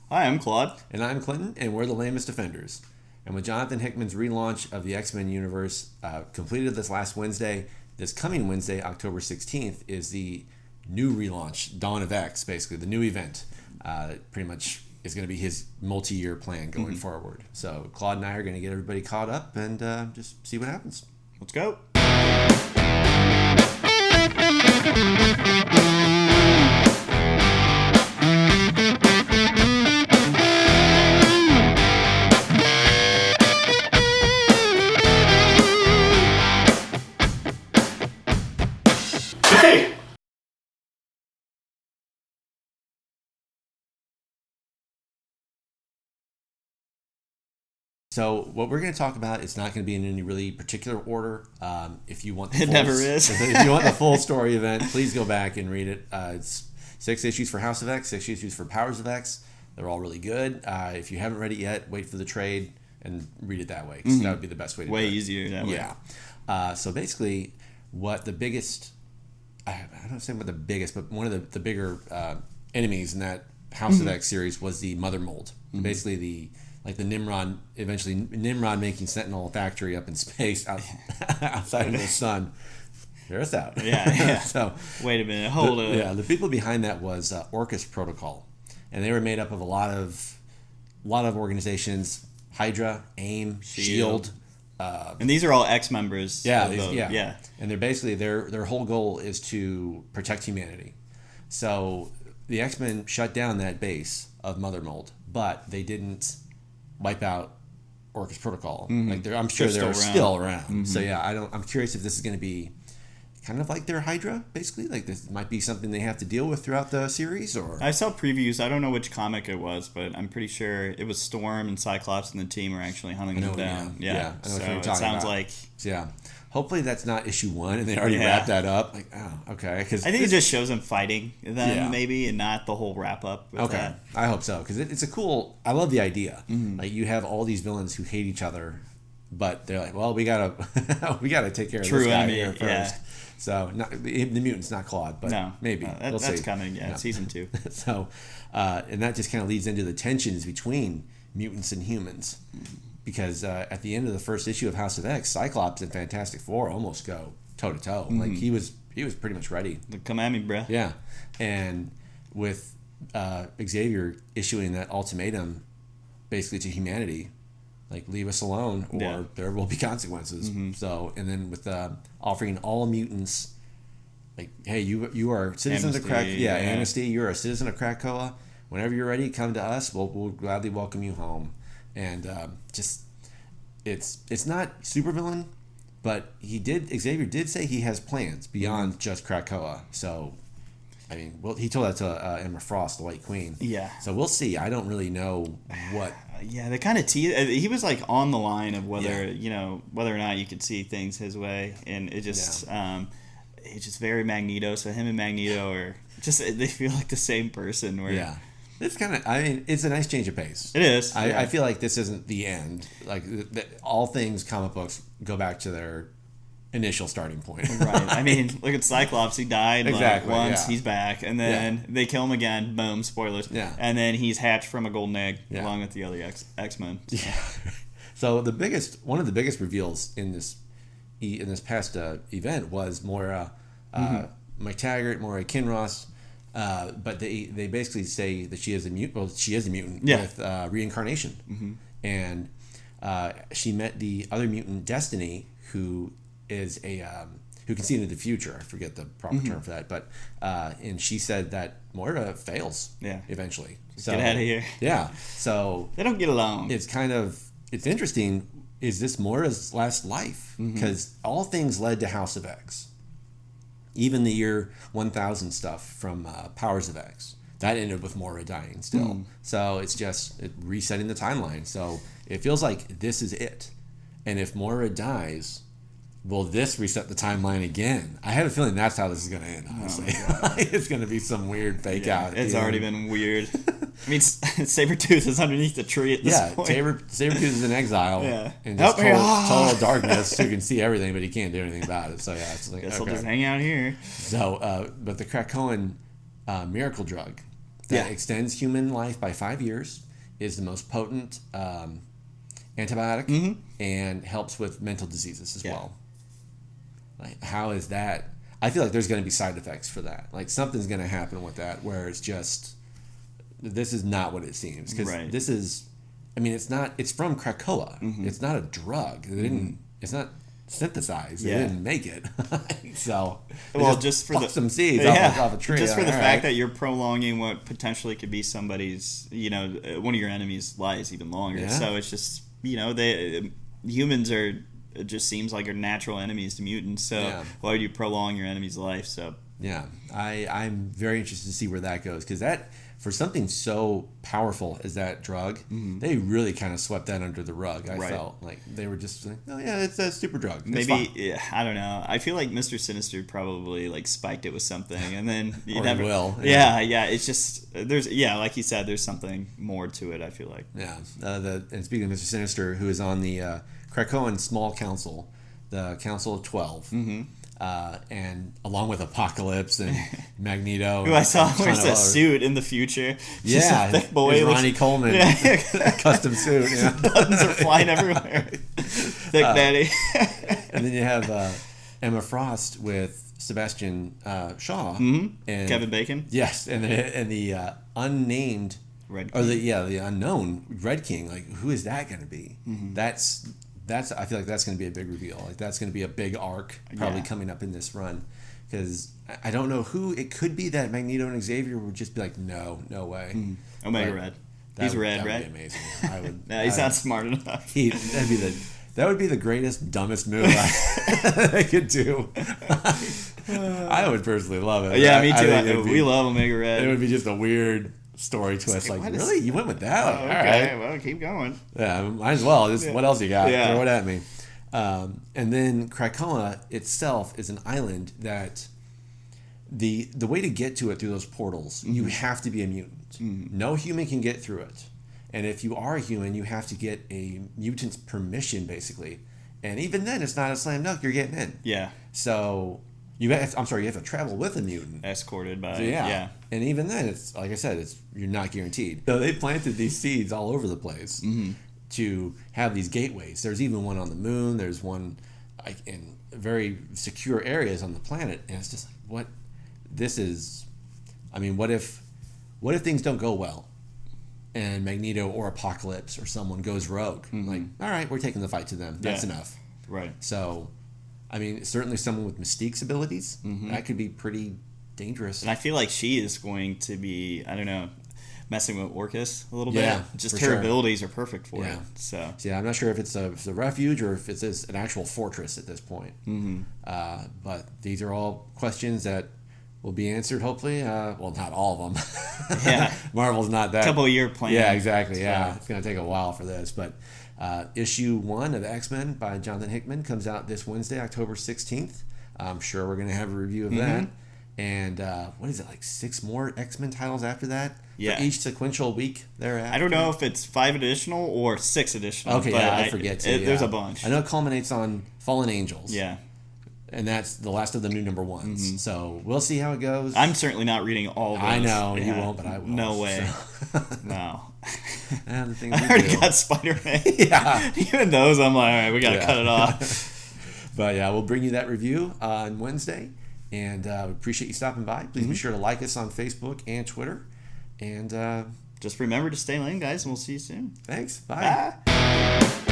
Hi, I'm Claude. And I'm Clinton, and we're the Lamest Defenders. And with Jonathan Hickman's relaunch of the Xmen universe completed this last Wednesday, this coming Wednesday, October 16th, is the new relaunch, Dawn of X, basically, the new event. Pretty much is going to be his multi-year plan going forward. So Claude and I are going to get everybody caught up and just see what happens. Let's go. Hey! So what we're going to talk about is not going to be in any really particular order. If you want, It never is. If you want the full story event, please go back and read it. It's 6 issues for House of X, 6 issues for Powers of X. They're all really good. If you haven't read it yet, wait for the trade and read it that way, because that would be the best way to do it. Way easier that way. Yeah. So basically, what the biggest, I don't say what the biggest, but one of the bigger enemies in that House of X series was the Mother Mold. Basically, the Nimrod, eventually Nimrod making Sentinel factory up in space outside of the sun. There's that. Yeah. So wait a minute, hold up. Yeah, the people behind that was Orcus Protocol, and they were made up of a lot of organizations: Hydra, AIM, Shield. And these are all ex-members. Yeah. And they're basically their whole goal is to protect humanity. So the X-Men shut down that base of Mother Mold, but they didn't wipe out Orcus Protocol. I'm sure they're still around. So yeah, I'm curious if this is going to be kind of like their Hydra, basically. Like this might be something they have to deal with throughout the series, or I saw previews. I don't know which comic it was, but I'm pretty sure it was Storm and Cyclops and the team are actually hunting them down. Yeah. I know so what you're it talking sounds about. like. Yeah. Hopefully that's not issue 1 and they already wrapped that up. Like, oh, okay. Because I think it just shows them fighting them, maybe, and not the whole wrap up. Okay, that. I hope so, because it's a cool. I love the idea. Like you have all these villains who hate each other, but they're like, well, we gotta take care of this guy here first. Yeah. So the mutants, not Claude, but maybe we'll see. That's coming. Yeah, season 2. So, and that just kind of leads into the tensions between mutants and humans. Because at the end of the first issue of House of X, Cyclops and Fantastic Four almost go toe to toe. Like he was pretty much ready. Come at me, bruh. Yeah, and with Xavier issuing that ultimatum, basically to humanity, like leave us alone or there will be consequences. So, and then with offering all mutants, like, hey, you are citizens of amnesty. You're a citizen of Krakoa. Whenever you're ready, come to us. We'll gladly welcome you home. And it's not supervillain, but Xavier did say he has plans beyond just Krakoa. So, I mean, well, he told that to Emma Frost, the White Queen. Yeah. So we'll see. I don't really know what. Yeah, they kind of he was like on the line of whether or not you could see things his way, and it just it's just very Magneto. So him and Magneto are just they feel like the same person. Where It's kind of, I mean, it's a nice change of pace. It is. I feel like this isn't the end. Like, all things comic books go back to their initial starting point. Right. I mean, look at Cyclops. He died once. He's back. And then they kill him again. Boom. Spoilers. Yeah. And then he's hatched from a golden egg along with the other X-Men. So. Yeah. So one of the biggest reveals in this past event was Moira McTaggart, Moira Kinross. But they basically say that she is a mutant. Well, she is a mutant with reincarnation, and she met the other mutant, Destiny, who is who can see into the future. I forget the proper term for that, but and she said that Moira fails. Eventually. So, get out of here. Yeah. So they don't get along. It's interesting. Is this Moira's last life? Because all things led to House of X. Even the year 1000 stuff from Powers of X, that ended with Moira dying still. So it's just resetting the timeline. So it feels like this is it. And if Moira dies, will this reset the timeline again? I have a feeling that's how this is going to end, honestly. It's going to be some weird fake out. It's already been weird. I mean, Sabretooth is underneath the tree at this point. Sabretooth is in exile in just total darkness. You can see everything, but he can't do anything about it. So, it's like, guess I'll just hang out here. So, but the Krakoan miracle drug that extends human life by 5 years, is the most potent antibiotic, and helps with mental diseases as well. Like, how is that? I feel like there's going to be side effects for that. Like, something's going to happen with that where it's just, this is not what it seems. Because this is, I mean, it's from Krakoa. It's not a drug. They didn't, it's not synthesized. They didn't make it. So, just for some seeds off a tree. Just for the fact that you're prolonging what potentially could be somebody's, one of your enemies' lives even longer. Yeah. So it's just, humans are, it just seems like are natural enemies to mutants. So why would you prolong your enemy's life? So I'm very interested to see where that goes, because that, for something so powerful as that drug, they really kind of swept that under the rug. I felt like they were just like, oh yeah, it's a super drug. Maybe I don't know. I feel like Mr. Sinister probably like spiked it with something, and then you never will. Yeah. It's just like you said, there's something more to it. I feel like and speaking of Mr. Sinister, who is on the Krakoan Small Council, the Council of 12. And along with Apocalypse and Magneto, who I saw wears that suit in the future. Yeah, thick boy, Ronnie Coleman, custom suit. Yeah. Buttons are flying everywhere. Thick daddy. And then you have Emma Frost with Sebastian Shaw and Kevin Bacon. Yes, and the unnamed Red King. the unknown Red King. Like, who is that going to be? That's I feel like that's going to be a big reveal. Like, that's going to be a big arc probably coming up in this run, because I don't know who it could be that Magneto and Xavier would just be like, no way. Omega Red. He's red, right? That would be amazing. I would. He's not smart enough. That would be the greatest, dumbest move I could do. I would personally love it. Yeah, me too. We love Omega Red. It would be just a weird story twist. Like, really? You went with that? Oh, okay. All right. Well, keep going. Yeah, might as well. What else you got? Throw it at me. And then Krakoa itself is an island that the way to get to it through those portals, you have to be a mutant. No human can get through it. And if you are a human, you have to get a mutant's permission, basically. And even then, it's not a slam dunk. You're getting in. Yeah. So you have to travel with a mutant, escorted by. So, yeah. And even then, it's like I said, you're not guaranteed. So they planted these seeds all over the place to have these gateways. There's even one on the moon. There's one in very secure areas on the planet. And it's just like, what? This is. I mean, what if things don't go well, and Magneto or Apocalypse or someone goes rogue? Like, all right, we're taking the fight to them. That's enough. Right. So, I mean, certainly someone with Mystique's abilities, that could be pretty dangerous. And I feel like she is going to be, I don't know, messing with Orcus a little bit. Just her abilities are perfect for it. So I'm not sure if it's a refuge or if it's an actual fortress at this point. But these are all questions that will be answered, hopefully. Well, not all of them. Yeah. Marvel's not that. Couple-year plan. Yeah, exactly. Yeah, it's going to take a while for this. But issue 1 of Xmen by Jonathon Hickman comes out this Wednesday, October 16th. I'm sure we're going to have a review of that. And what is it, like 6 more X-Men titles after that? Yeah. For each sequential week thereafter? I don't know if it's 5 additional or 6 additional. Okay, but I forget too. There's a bunch. I know it culminates on Fallen Angels. Yeah. And that's the last of the new number 1s. So we'll see how it goes. I'm certainly not reading all of those. I know, you won't, but I will. No way. So. No. And the things I already got Spider-Man. Yeah. Even those, I'm like, all right, we got to cut it off. But yeah, we'll bring you that review on Wednesday. And we appreciate you stopping by. Please be sure to like us on Facebook and Twitter. And just remember to stay lane, guys, and we'll see you soon. Thanks. Bye. Bye.